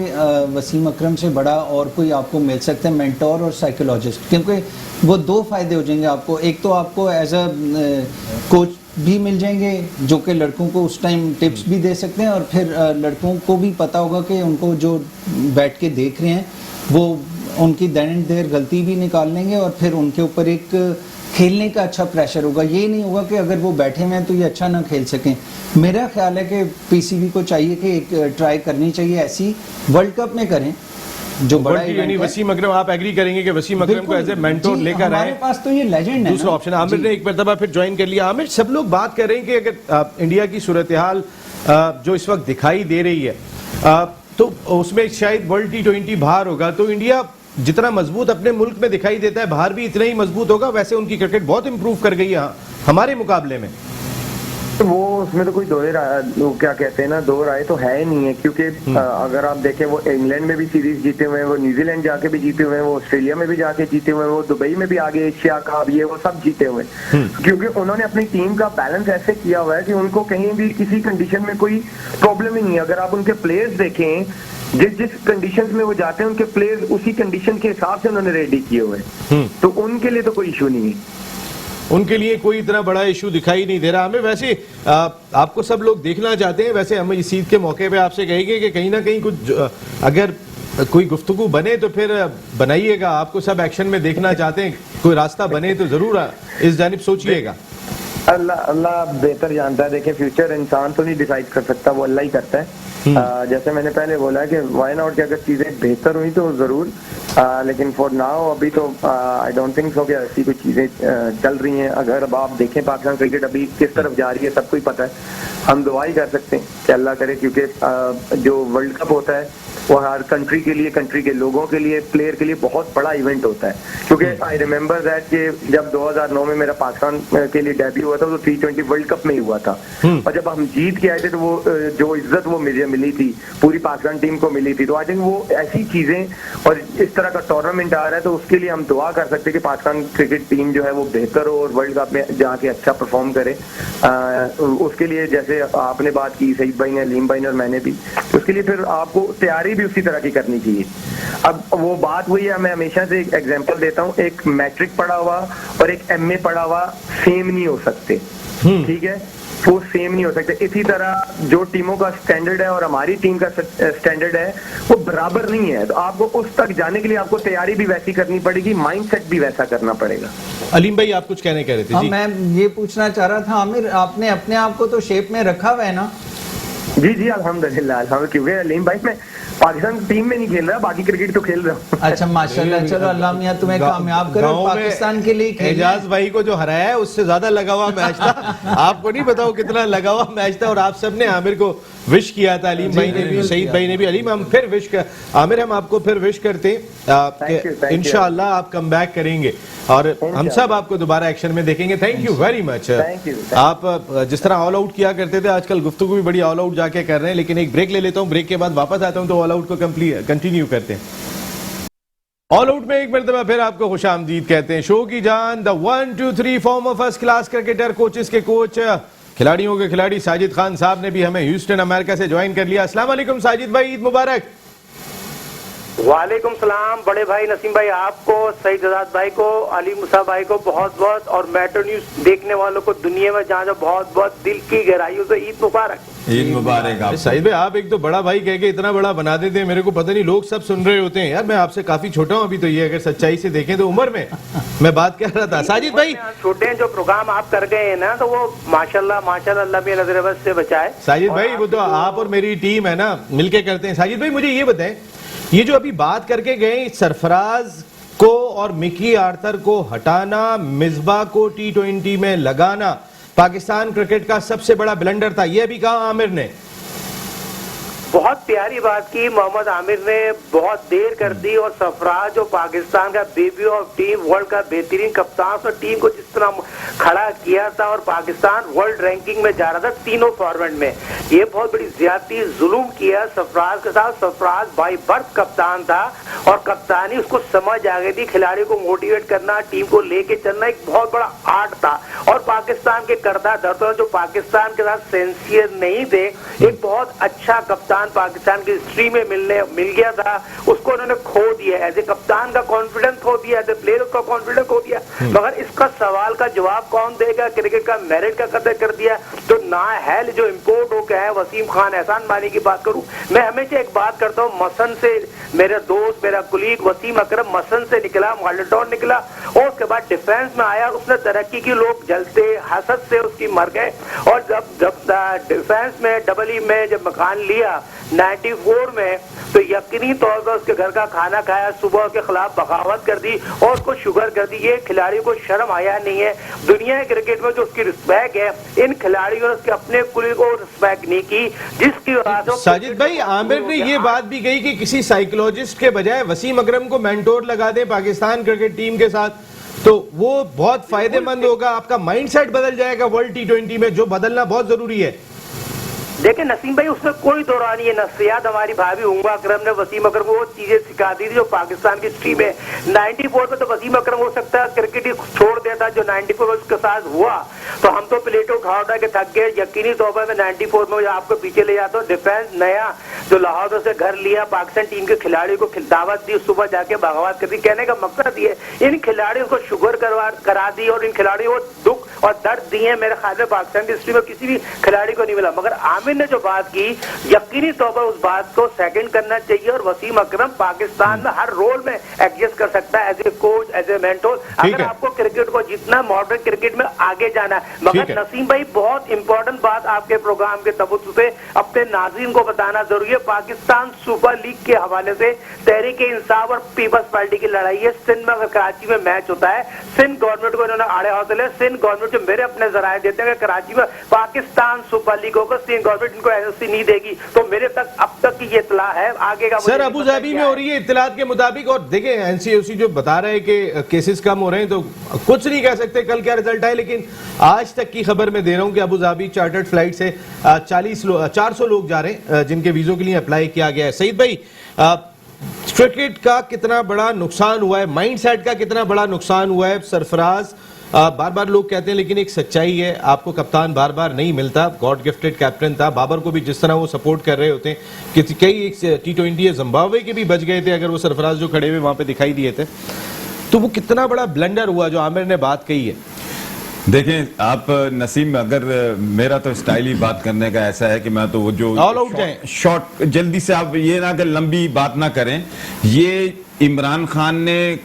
वसीम अकरम से बड़ा और कोई आपको मिल सकता है मेंटोर और साइकोलॉजिस्ट, क्योंकि वो दो फायदे हो जाएंगे आपको। एक तो आपको एज अ कोच भी मिल जाएंगे जो कि लड़कों को उस टाइम टिप्स भी दे सकते हैं, और फिर लड़कों को भी पता होगा कि उनको जो बैठ के देख रहे हैं वो उनकी देर एंड देर गलती भी निकाल लेंगे, और फिर उनके ऊपर एक खेलने का अच्छा प्रेशर होगा। ये नहीं होगा कि अगर वो बैठे हुए हैं तो ये अच्छा ना खेल सकें। मेरा ख्याल है कि पीसीबी को चाहिए कि एक ट्राई करनी चाहिए ऐसी, वर्ल्ड कप में करें जो बड़ा यानी वसीम अकरम, आप एग्री करेंगे कि वसीम अकरम को एज ए मेंटोर लेकर आए? हमारे पास तो ये लेजेंड है। दूसरा ऑप्शन आमिर ने एक मरतबा फिर ज्वाइन कर लिया। आमिर, सब लोग बात कर रहे हैं कि अगर इंडिया की सूरत हाल जो इस वक्त दिखाई दे रही है, तो उसमें शायद वर्ल्ड T20 बाहर होगा, तो इंडिया जितना मजबूत अपने मुल्क में दिखाई देता है बाहर भी इतना ही मजबूत होगा। वैसे उनकी क्रिकेट बहुत इंप्रूव कर गई है हमारे मुकाबले में। वो उसमें तो कोई क्या कहते हैं ना, दो राय तो है ही नहीं है, क्योंकि अगर आप देखें वो इंग्लैंड में भी सीरीज जीते हुए हैं, वो न्यूजीलैंड जाके भी जीते हुए हैं, वो ऑस्ट्रेलिया में भी जाके जीते हुए हैं, वो दुबई में भी आगे एशिया कप ये वो सब जीते हुए हैं, क्योंकि उन्होंने अपनी टीम का बैलेंस ऐसे किया हुआ है कि उनको कहीं भी किसी कंडीशन में कोई प्रॉब्लम ही नहीं है। अगर आप उनके प्लेयर्स देखें, जिस कंडीशंस में वो जाते हैं उनके प्लेयर्स उसी कंडीशन के हिसाब से उन्होंने रेडी किए हुए हैं, तो उनके लिए तो कोई इशू नहीं है। उनके लिए कोई इतना बड़ा इशू दिखाई नहीं दे रहा हमें। वैसे आपको सब लोग देखना चाहते हैं, वैसे हम इस ईद के मौके पे आपसे कहेंगे कि कहीं ना कहीं कुछ अगर कोई गुफ्तगू बने तो फिर बनाइएगा। आपको सब एक्शन में देखना चाहते हैं, कोई रास्ता बने तो जरूर इस जानिब सोचिएगा। अल्लाह बेहतर जानता है। देखिए, फ्यूचर इंसान तो नहीं डिसाइड कर सकता, वो अल्लाह ही करता है। जैसे मैंने पहले बोला है कि वाई नॉट कि अगर चीजें बेहतर हुई तो जरूर, लेकिन फॉर नाउ अभी तो आई डोंट थिंक सो कि ऐसी कोई चीजें चल रही हैं। अगर अब आप देखें पाकिस्तान क्रिकेट अभी किस तरफ जा रही है सबको ही पता है। हम दुआ ही कर सकते हैं कि अल्लाह करे, क्योंकि जो वर्ल्ड कप होता है वो हर कंट्री के लिए, कंट्री के लोगों के लिए, प्लेयर के लिए बहुत बड़ा इवेंट होता है। क्योंकि आई रिमेम्बर दैट कि जब 2009 में मेरा पाकिस्तान के लिए डेब्यू हुआ था तो T20 वर्ल्ड कप में ही हुआ था, और जब हम जीत के आए थे तो वो जो इज्जत वो मुझे मिली थी, पूरी पाकिस्तान टीम को मिली थी। तो आई थिंक वो ऐसी चीजें और इस तरह का टूर्नामेंट आ रहा है तो उसके लिए हम दुआ कर सकते हैं कि पाकिस्तान क्रिकेट टीम जो है वो बेहतर हो और वर्ल्ड कप में जाके अच्छा परफॉर्म करे। उसके लिए जैसे आपने बात की, सईद भाई ने, अलीम भाई ने और मैंने भी, उसके लिए फिर आपको तैयारी भी उसी तरह की करनी चाहिए। अब वो बात वही है, मैं हमेशा से एक एग्जांपल देता हूँ, एक मैट्रिक पढ़ा हुआ और एक MA पढ़ा हुआ सेम नहीं हो सकते, ठीक है, वो सेम नहीं हो सकते। इसी तरह जो टीमों का स्टैंडर्ड है और हमारी टीम का स्टैंडर्ड है वो बराबर नहीं है, तो आपको उस तक जाने के लिए आपको तैयारी भी वैसी करनी पड़ेगी, माइंडसेट भी वैसा करना पड़ेगा। अलीम भाई, आप कुछ कहने कह रहे थे? हाँ, जी, मैं ये पूछना चाह रहा था आमिर, आपने अपने आप को तो शेप में रखा हुआ है ना? जी अल्हम्दुलिल्लाह, क्योंकि अलीम भाई मैं पाकिस्तान टीम में नहीं खेल रहा, बाकी क्रिकेट तो खेल रहा हूँ। अच्छा, माशाल्लाह, चलो अल्लाह मियां तुम्हें कामयाब करे, पाकिस्तान के लिए खेल। एजाज भाई को जो हराया है उससे ज्यादा लगा हुआ मैच था। आपको नहीं बताओ कितना लगा हुआ मैच था, और आप सबने आमिर को विश किया था, अलीम भाई ने भी, सईद भाई ने भी। अलीम, हम फिर विश कर, आमिर हम आपको फिर विश करते हैं, इंशाअल्लाह आप कम बैक करेंगे और हम सब आपको दोबारा एक्शन में देखेंगे। Thank you very much. आप जिस तरह ऑल आउट किया करते थे, आजकल गुफ्तगू भी बड़ी ऑल आउट जाके कर रहे हैं, लेकिन एक ब्रेक ले लेता हूँ, ब्रेक के बाद वापस आता हूँ तो ऑल आउट को कंटिन्यू करते हैं। ऑल आउट में एक मरतबा फिर आपको खुशामदीद कहते हैं। शो की जान, the 1 2 3 farmer first class cricketer, coaches के कोच, खिलाड़ियों के खिलाड़ी साजिद खान साहब ने भी हमें ह्यूस्टन अमेरिका से ज्वाइन कर लिया। अस्सलाम वालेकुम साजिद भाई, ईद मुबारक। वालेकुम सलाम बड़े भाई नसीम भाई, आपको, सईद आजाद भाई को, अली मुसा भाई को बहुत बहुत, और मेट्रो न्यूज देखने वालों को दुनिया में जहाँ बहुत बहुत दिल की गहराइयों से ईद मुबारक। ईद मुबारक। आप सईद भाई, आप एक तो बड़ा भाई कह के इतना बड़ा बना देते हैं, मेरे को पता नहीं लोग सब सुन रहे होते हैं। यार मैं आपसे काफी छोटा हूँ अभी, तो ये अगर सच्चाई से देखें तो उम्र में मैं बात कर रहा था। साजिद भाई, छोटे हैं, जो प्रोग्राम आप कर गए हैं ना, तो वो माशाल्लाह माशाल्लाह, अल्लाह भी नजर से बचाए। साजिद भाई, वो तो आप और मेरी टीम है ना, मिलके करते हैं। साजिद भाई, मुझे ये बताएं, ये जो अभी बात करके गए सरफराज को और मिकी आर्थर को हटाना, मिसबा को T20 में लगाना, पाकिस्तान क्रिकेट का सबसे बड़ा ब्लंडर था, ये भी कहा आमिर ने। बहुत बहुत प्यारी बात की मोहम्मद आमिर ने, बहुत देर कर दी। और सरफराज जो पाकिस्तान का बेबी ऑफ टीम, वर्ल्ड का बेहतरीन कप्तान, और टीम को जिस तरह खड़ा किया था और पाकिस्तान वर्ल्ड रैंकिंग में जा रहा था तीनों फॉर्मेट में, ये बहुत बड़ी ज्यादती जुल्म किया सरफराज के साथ। सरफराज बाई बर्थ कप्तान था और कप्तानी उसको समझ आ गई थी, खिलाड़ी को मोटिवेट करना, टीम को लेके चलना एक बहुत बड़ा आर्ट था। और पाकिस्तान के कर्ता धर्ता जो पाकिस्तान के साथ सेंसियर नहीं थे, एक बहुत अच्छा कप्तान पाकिस्तान की हिस्ट्री में मिल गया था, उसको उन्होंने खो दिया। एज ए कप्तान का कॉन्फिडेंस खो दिया, एज ए प्लेयर का कॉन्फिडेंस खो दिया। मगर इसका सवाल का जवाब कौन देगा? क्रिकेट का मेरिट का कदर कर दिया। तो नाहल जो इम्पोर्ट हो गया है, वसीम खान, एहसान मानी की बात करूं, मैं हमेशा एक बात करता हूं, मसन से मेरा दोस्त, मेरा कुलीग वसीम अकरम मसन से निकला, माल्टन निकला, और उसके बाद डिफेंस में आया, उसने तरक्की की, लोग जलते हसद से उसकी मर गए। और जब डिफेंस में डबल ई में जब मकान लिया 94 में, तो यकीनी तौर पर उसके घर का खाना खाया, सुबह के खिलाफ बगावत कर दी और उसको शुगर कर दी। ये खिलाड़ी को शर्म आया नहीं है? दुनिया के क्रिकेट में जो उसकी रिस्पेक्ट है, इन खिलाड़ियों ने उसके अपने कुली को रिस्पेक्ट नहीं की, जिसकी वजह से साजिद भाई, आमिर ने ये बात भी कही कि किसी साइकोलॉजिस्ट के बजाय वसीम अकरम को मेंटोर लगा दे पाकिस्तान क्रिकेट टीम के साथ, तो वो बहुत फायदेमंद होगा, आपका माइंडसेट बदल जाएगा वर्ल्ड T20 में, जो बदलना बहुत जरूरी है। देखिए नसीम भाई, उसमें कोई दौरान नहीं है। नसियात हमारी भाभी उम्मा अकरम ने वसीम अकरम को वो चीजें सिखा दी थी जो पाकिस्तान की हिस्ट्री में 94 में, तो वसीम अकरम हो सकता है क्रिकेट ही छोड़ देता जो 94 में उसके साथ हुआ। तो हम तो प्लेट उठा उठा के थक गए। यकीनी तौर पर मैं 94 में आपको पीछे ले जाता हूँ, डिफेंस नया जो लाहौर से घर लिया, पाकिस्तान टीम के खिलाड़ियों को दावत दी, सुबह जाके बगावत कर दी। कहने का मकसद ये, इन खिलाड़ियों को शुगर करा दी और इन खिलाड़ियों को दुख और दर्द दिए, मेरे ख्याल में पाकिस्तान की हिस्ट्री में किसी भी खिलाड़ी को नहीं मिला। मगर आमिर ने जो बात की, यकीनी तौर पर उस बात को सेकंड करना चाहिए। और वसीम अकरम पाकिस्तान में हर रोल में एडजस्ट कर सकता है, as a coach, as a mentor, अगर आपको क्रिकेट को जितना मॉडर्न क्रिकेट में आगे जाना है। मगर नसीम भाई, बहुत इंपॉर्टेंट बात आपके प्रोग्राम के तबुत से अपने नाज़रीन को बताना जरूरी है। पाकिस्तान सुपर लीग के हवाले से तहरीक इंसाफ और पीपल्स पार्टी की लड़ाई है। सिंध में अगर कराची में मैच होता है, सिंध गवर्नमेंट को इन्होंने आड़े हौसले, सिंध गवर्नमेंट जो मेरे अपने जराये देते हैं कि कराची में पाकिस्तान सुपर लीग होगा, सिंध गवर्नमेंट इनको एनओसी नहीं देगी। तो मेरे तक अब तक की ये इत्तला है, आगे का सर अबू धाबी में हो रही है इत्तलात के मुताबिक। और देखें एनसीओसी जो बता रहे हैं कि केसेस कम हो रहे हैं, तो कुछ नहीं कह सकते कल क्या रिजल्ट आए। लेकिन आज तक की खबर मैं दे रहा हूं कि अबू धाबी चार्टर्ड फ्लाइट से 400 लोग जा रहे हैं जिनके वीजों के लिए अप्लाई किया गया है। सईद भाई, क्रिकेट का कितना बड़ा नुकसान हुआ है, माइंडसेट का कितना बड़ा नुकसान हुआ है? सरफराज बार बार लोग कहते हैं, लेकिन एक सच्चाई है, आपको कप्तान बार बार नहीं मिलता। गॉड गिफ्टेड कैप्टन था, बाबर को भी जिस तरह वो सपोर्ट कर रहे होते हैं, कई एक T20 जिम्बाब्वे के भी बच गए थे अगर वो सरफराज जो खड़े हुए वहां पे दिखाई दिए थे। तो वो कितना बड़ा ब्लंडर हुआ जो आमिर ने बात कही है। देखें आप नसीम, अगर मेरा तो स्टाइल ही बात करने का ऐसा है कि मैं तो वो जो ऑल आउट जाए, शॉर्ट जल्दी से, आप ये ना कि लंबी बात ना करें। ये इमरान खान ने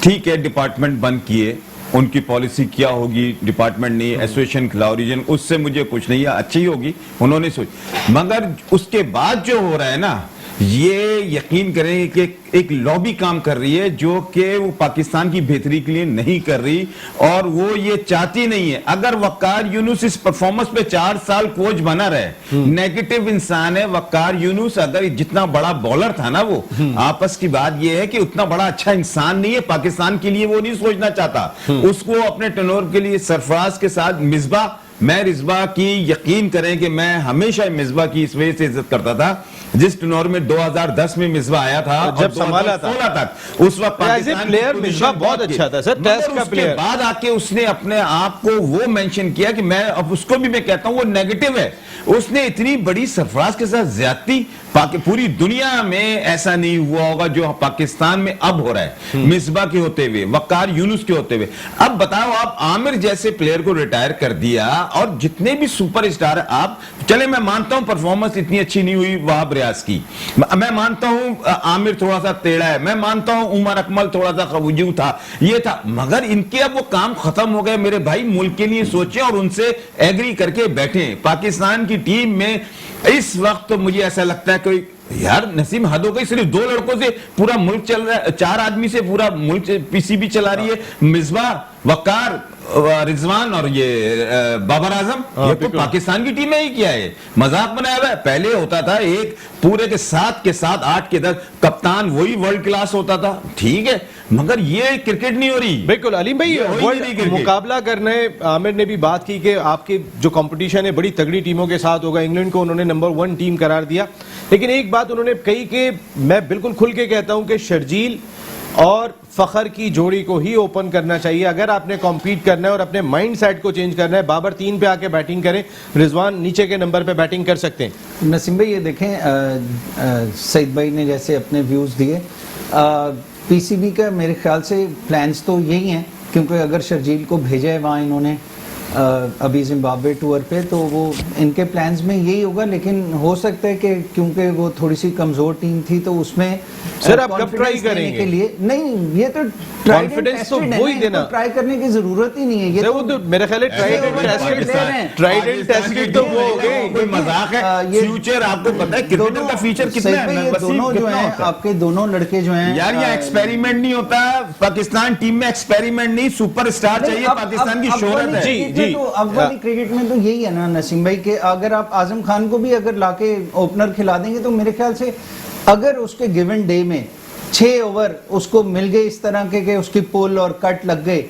ठीक है डिपार्टमेंट बंद किए, उनकी पॉलिसी क्या होगी डिपार्टमेंट नहीं, एसोसिएशन खिलाओ रीजन, उससे मुझे कुछ नहीं है, अच्छी होगी उन्होंने सोच। मगर उसके बाद जो हो रहा है ना, ये यकीन करें कि एक लॉबी काम कर रही है जो कि वो पाकिस्तान की बेहतरी के लिए नहीं कर रही, और वो ये चाहती नहीं है। अगर वकार यूनुस इस परफॉर्मेंस पे 4 साल कोच बना रहे, नेगेटिव इंसान है वकार यूनुस। अगर जितना बड़ा बॉलर था ना वो, आपस की बात ये है कि उतना बड़ा अच्छा इंसान नहीं है पाकिस्तान के लिए, वो नहीं सोचना चाहता। उसको अपने टर्नओवर के लिए सरफराज के साथ मिसबा, मैं रिजबा की यकीन करें कि मैं हमेशा मिसबा की इस वजह से इज्जत करता था, जिस टर्नओवर में 2010 में मिसबा आया था जब संभाला था 2016 तक, उस वक्त पाकिस्तान प्लेयर मिसबा बहुत अच्छा था सर, टेस्ट का प्लेयर। बाद आके उसने अपने आप को वो मेंशन किया कि मैं, अब उसको भी मैं कहता हूं वो नेगेटिव है। उसने इतनी बड़ी सरफराज के साथ ज्यादती, पूरी दुनिया में ऐसा नहीं हुआ होगा जो पाकिस्तान में अब हो रहा है, मिसबा के होते हुए, वकार यूनुस के होते हुए। अब बताओ, आप आमिर जैसे प्लेयर को रिटायर कर दिया, और जितने भी सुपरस्टार आप, चले मैं मानता हूं परफॉर्मेंस इतनी अच्छी नहीं हुई वहाब रियाज की, मैं मानता हूं आमिर थोड़ा सा टेढ़ा है, मैं मानता हूं उमर अकमल थोड़ा सा खवूजू था, ये था, मगर इनके अब वो काम खत्म हो गए मेरे भाई। मुल्क के लिए सोचें और उनसे एग्री करके बैठे। पाकिस्तान की टीम में इस वक्त तो मुझे ऐसा लगता है कि यार नसीम हद हो गई, सिर्फ 2 लड़कों से पूरा मुल्क चल रहा है, 4 आदमी से पूरा मुल्क पीसीबी चला रही है, मिसबा, वकार रिजवान और ये बाबर आजम, ये तो पाकिस्तान की टीम में ही किया है, मजाक बनाया हुआ है। पहले होता था एक पूरे के 7 8 के 10 कप्तान वही वर्ल्ड क्लास होता था, ठीक है, मगर ये क्रिकेट नहीं हो रही। बिल्कुल अलीम भाई, ये हो ही नहीं रही क्रिकेट। मुकाबला करना है, आमिर ने भी बात की कि आपके जो कंपटीशन है बड़ी तगड़ी टीमों के साथ होगा। इंग्लैंड को उन्होंने नंबर 1 टीम करार दिया, लेकिन एक बात उन्होंने कही कि मैं बिल्कुल खुल के कहता हूं कि शर्जील और फखर की जोड़ी को ही ओपन करना चाहिए अगर आपने कॉम्पीट करना है और अपने माइंड सेट को चेंज करना है। बाबर 3 पे आके बैटिंग करें, रिजवान नीचे के नंबर पे बैटिंग कर सकते हैं। नसीम भाई ये देखें, सईद भाई ने जैसे अपने व्यूज दिए, पीसीबी का मेरे ख्याल से प्लान्स तो यही हैं, क्योंकि अगर शर्जील को भेजा है वहाँ इन्होंने अभी जिम्बाब्वे टूर पे, तो वो इनके प्लान्स में यही होगा। लेकिन हो सकता है कि क्योंकि वो थोड़ी सी कमजोर टीम थी तो उसमें सर आप कब ट्राई करेंगे के लिए नहीं, ये तो कॉन्फिडेंस तो वही देना, ट्राई करने की जरूरत ही नहीं है। ये वो तो मेरे ख्याल है ट्राइड एंड टेस्टेड तो वो हो गए, कोई मजाक है। फ्यूचर आपको पता है क्रिकेटर का फ्यूचर कितना है, दोनों जो हैं आपके दोनों लड़के जो हैं यार, ये एक्सपेरिमेंट नहीं होता पाकिस्तान टीम में, एक्सपेरिमेंट नहीं, सुपरस्टार चाहिए, पाकिस्तान की शोहरत है। जी। तो अब वाली क्रिकेट में तो यही है ना नसीम भाई, कि अगर आप आजम खान को भी अगर लाके ओपनर खिला देंगे तो मेरे ख्याल से अगर उसके गिवन डे में 6 ओवर उसको मिल गए इस तरह के उसकी पुल और कट लग गए,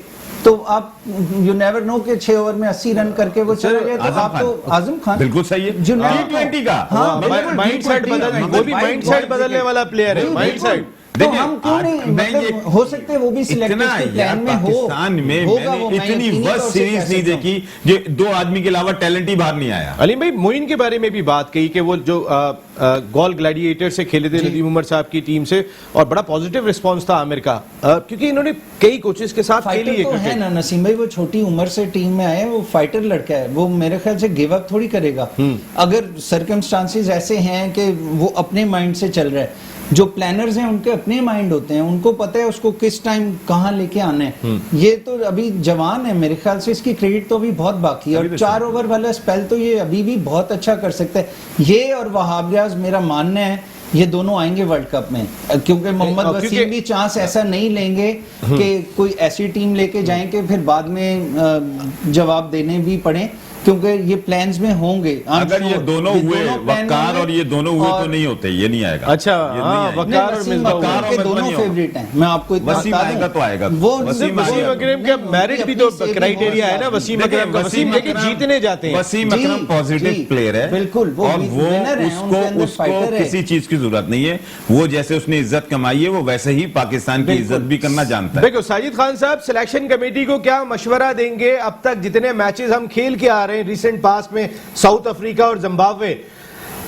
तो आप यू नेवर नो कि 6 ओवर में 80 रन करके वो चला जाए। तो आप तो आजम खान बिल्कुल सही है, T20 का माइंड सेट बदल, वो भी माइंड सेट बदलने वाला प्लेयर है, माइंड सेट। तो हम क्यों नहीं, मतलब हो सकते हैं वो भी सिलेक्टेड प्लान में हो। पाकिस्तान में मैंने इतनी वर्स्ट सीरीज नहीं देखी जो 2 आदमी के अलावा टैलेंट ही बाहर नहीं आया। अलीम भाई मोइन के बारे में भी बात कही कि वो जो गोल ग्लैडिएटर से खेले थे नदीम उमर साहब की टीम से, और बड़ा पॉजिटिव रिस्पांस था आमिर का, क्योंकि इन्होंने कई कोचेस के साथ खेली है। तो है ना नसीम भाई, वो छोटी उम्र से टीम में आए, वो फाइटर लड़का है, वो मेरे ख्याल से गिव अप थोड़ी करेगा। अगर सर्कमस्टांसेस ऐसे हैं कि वो अपने माइंड से चल रहा है, जो प्लानर्स हैं उनके अपने माइंड होते हैं, उनको पता है उसको किस टाइम कहाँ लेके आना है। ये तो अभी जवान है, मेरे ख्याल से इसकी क्रेडिट तो अभी बहुत बाकी है, और 4 ओवर वाला स्पेल तो ये अभी भी बहुत अच्छा कर सकता है। ये और वहाब रियाज मेरा मानना है ये दोनों आएंगे वर्ल्ड कप में, क्योंकि मोहम्मद वसीम भी चांस ऐसा नहीं लेंगे कि कोई ऐसी टीम लेके जाएं कि फिर बाद में जवाब देने भी पड़े, क्योंकि ये प्लान्स में होंगे। अगर ये दोनों हुए, वकार और ये दोनों हुए तो नहीं होते, ये नहीं आएगा। अच्छा, वकार और मिसबाह के दोनों फेवरेट हैं, मैं आपको इतना वसीम आएगा तो आएगा। वो वसीम अकरम का मेरिट भी तो क्राइटेरिया है ना, वसीम अकरम का, वसीम लेके जीतने जाते हैं। वसीम अकरम पॉजिटिव प्लेयर है, बिल्कुल, और वो उसको किसी चीज की जरूरत नहीं है, वो जैसे उसने इज्जत कमाई है वो वैसे ही पाकिस्तान की इज्जत भी करना जानता है। देखो साजिद खान साहब, सिलेक्शन कमेटी को क्या मशवरा देंगे? अब तक जितने मैचेस हम खेल के आ रहे हैं रिसेंट पास्ट में, साउथ अफ्रीका और जिम्बाब्वे,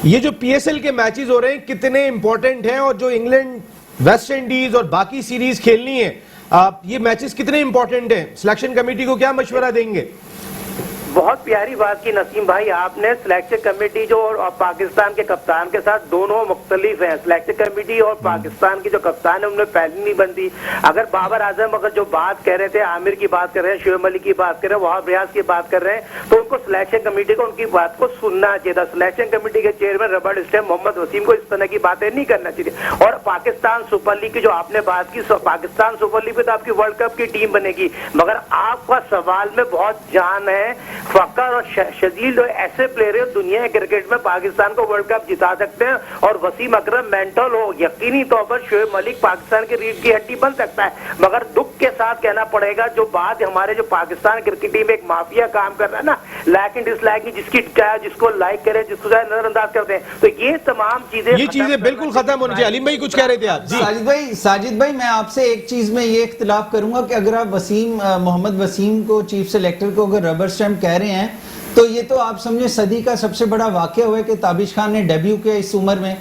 ये जो पीएसएल के मैचेस हो रहे हैं कितने इंपॉर्टेंट हैं, और जो इंग्लैंड, वेस्ट इंडीज और बाकी सीरीज खेलनी है, ये मैचेस कितने इंपॉर्टेंट हैं? सिलेक्शन कमेटी को क्या मशवरा देंगे? बहुत प्यारी बात की नसीम भाई आपने। सिलेक्शन कमेटी जो और पाकिस्तान के कप्तान के साथ दोनों मुख्तलिफ है। सिलेक्शन कमेटी और पाकिस्तान की जो कप्तान है उन्हें पहली नहीं बनती। अगर बाबर आजम अगर जो बात कह रहे थे, आमिर की बात कर रहे हैं, शोएब मलिक की बात कर रहे हैं, वहाब रियाज की बात कर रहे हैं, तो उनको सिलेक्शन कमेटी को उनकी बात को सुनना चाहिए था। सिलेक्शन कमेटी के चेयरमैन रॉबर्ट स्टेम, मोहम्मद वसीम को इस तरह की बातें नहीं करना चाहिए। और पाकिस्तान सुपर लीग की जो आपने बात की, पाकिस्तान सुपर लीग में तो आपकी वर्ल्ड कप की टीम बनेगी, मगर आपका सवाल में बहुत जान है। फकर और शजील ऐसे प्लेयर है दुनिया के क्रिकेट में पाकिस्तान को वर्ल्ड कप जिता सकते हैं, और वसीम अकरम मेंटल हो, यकीनी तौर पर शोएब मलिक पाकिस्तान की रीढ़ की हड्डी बन सकता है। मगर दुख के साथ कहना पड़ेगा, जो बात हमारे जो पाकिस्तान क्रिकेट टीम में एक माफिया काम कर रहा है ना, लाइक एंड डिसलाइक, जिसकी चाहे जिसको लाइक करे, जिसको चाहे नजरअंदाज करते हैं, तो ये तमाम चीजें बिल्कुल खत्म होनी चाहिए। अलीम भाई कुछ कह रहे थे आप? साजिद भाई मैं आपसे एक चीज में ये इख्तिलाफ करूंगा कि अगर आप मोहम्मद वसीम को चीफ सेलेक्टर को अगर रबर स्टैम्प कह रहे हैं, तो ये तो आप समझे सदी का सबसे बड़ा वाकया हुआ है कि ताबिश खान ने डेब्यू किया इस उम्र में।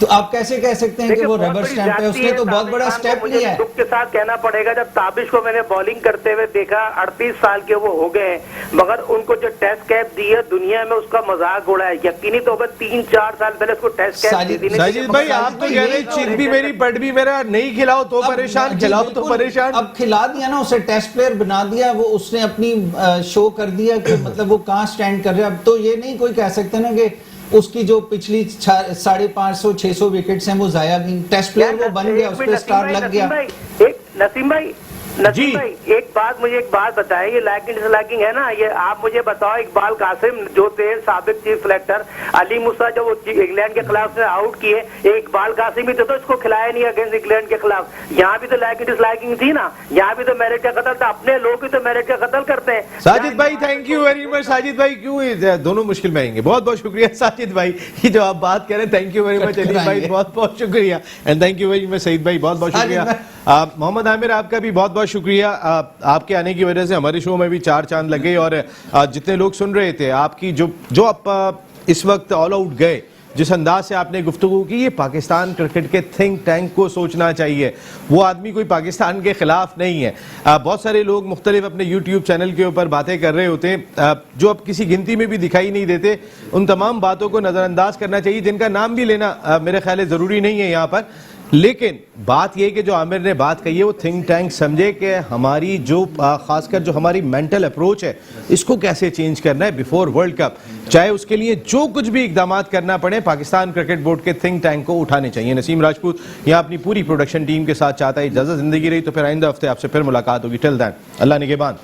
तो आप कैसे कह सकते हैं कि वो रबर स्टैम्प है? उसने तो बहुत बड़ा स्टेप लिया है। दुख के साथ कहना पड़ेगा, जब ताबिश को मैंने बॉलिंग करते हुए देखा, 38 साल के वो हो गए, मगर उनको जो टेस्ट कैप दी है दुनिया में उसका मजाक उड़ा है। यकीनी तौर पर 3-4 साल पहले उसको टेस्ट कैप दी थी। साजिद भाई आप तो कह रहे चिट भी मेरी पट भी मेरा, नहीं खिलाओ तो परेशान, खिलाओ तो परेशान। अब खिला दिया ना, उसे टेस्ट प्लेयर बना दिया, वो उसने अपनी शो कर दिया कि मतलब वो कहाँ स्टैंड कर रहे हैं। अब तो ये नहीं कोई कह सकते ना कि उसकी जो पिछली 550-600 विकेट्स हैं वो जाया गई। टेस्ट प्लेयर वो बन गया, उस पर स्टार लग गया। नसीम भाई नसीम जी। भाई मुझे एक बात बताइए, लाइकिंग डिसलाइकिंग है ना, ये आप मुझे बताओ, इकबाल कासिम जो थे साबिक चीफ सिलेक्टर, अली मूसा जो इंग्लैंड के खिलाफ से आउट किए, इकबाल कासिम भी तो इसको खिलाया नहीं अगेंस्ट इंग्लैंड के खिलाफ। यहाँ भी तो लाइकिंग डिसलाइकिंग थी ना, यहाँ भी तो मेरिट का कत्ल था, अपने लोग भी तो मेरिट का कत्ल करते हैं। साजिद भाई thank you very much. Sajid भाई क्यों ये दोनों मुश्किल में आएंगे, बहुत बहुत शुक्रिया साजिद भाई, ये जो आप बात करें, thank you very much Ali भाई, बहुत बहुत शुक्रिया, and thank you very much Saeed भाई, बहुत बहुत शुक्रिया। मोहम्मद आमिर आपका भी बहुत बहुत शुक्रिया, आपके आने की वजह से हमारे शो में भी चार चांद लगे, और जितने लोग सुन रहे थे आपकी जो आप इस वक्त ऑल आउट गए, जिस अंदाज से आपने गुफ्तगू की, ये पाकिस्तान क्रिकेट के थिंक टैंक को सोचना चाहिए। वो आदमी कोई पाकिस्तान के खिलाफ नहीं है। बहुत सारे लोग मुख्तलिफ अपने यूट्यूब चैनल के ऊपर बातें कर रहे होते हैं जो अब किसी गिनती में भी दिखाई नहीं देते। उन तमाम बातों को नज़रअंदाज करना चाहिए, जिनका नाम भी लेना मेरे ख्याल है ज़रूरी नहीं है यहाँ पर। लेकिन बात यह कि जो आमिर ने बात कही है वो थिंक टैंक समझे कि हमारी जो खासकर जो हमारी मेंटल अप्रोच है इसको कैसे चेंज करना है बिफोर वर्ल्ड कप, चाहे उसके लिए जो कुछ भी इकदाम करना पड़े, पाकिस्तान क्रिकेट बोर्ड के थिंक टैंक को उठाने चाहिए। नसीम राजपूत यहाँ अपनी पूरी प्रोडक्शन टीम के साथ चाहता है इजाजत, जिंदगी रही तो फिर आइंदा हफ्ते आपसे फिर मुलाकात होगी। टिल दैन अल्लाह निगहबान।